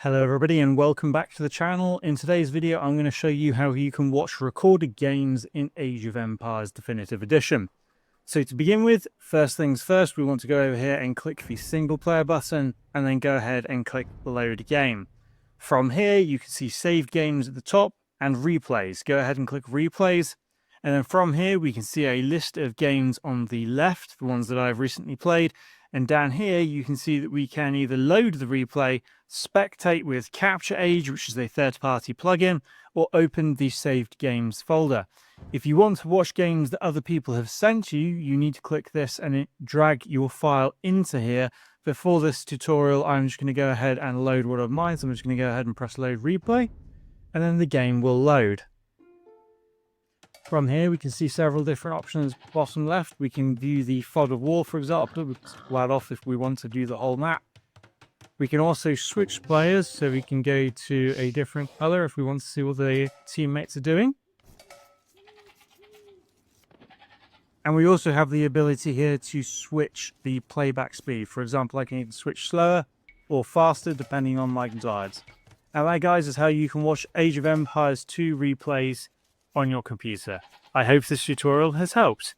Hello everybody and welcome back to the channel. In today's video I'm going to show you how you can watch recorded games in Age of Empires Definitive Edition. So to begin with, first things first, we want to go over here and click the single player button and then go ahead and click load game. From here you can see saved games at the top and replays. Go ahead and click replays, and then from here we can see a list of games on the left, the ones that I've recently played. And down here, you can see that we can either load the replay, spectate with Capture Age, which is a third-party plugin, or open the saved games folder. If you want to watch games that other people have sent you, you need to click this and drag your file into here. Before this tutorial, I'm just going to go ahead and load one of mine. So I'm just going to go ahead and press load replay, and then the game will load. From here, we can see several different options. Bottom left, we can view the fog of war, for example. We can scroll that off if we want to view the whole map. We can also switch players, so we can go to a different color if we want to see what the teammates are doing. And we also have the ability here to switch the playback speed. For example, I can either switch slower or faster, depending on my desires. And that, guys, is how you can watch Age of Empires 2 replays on your computer. I hope this tutorial has helped.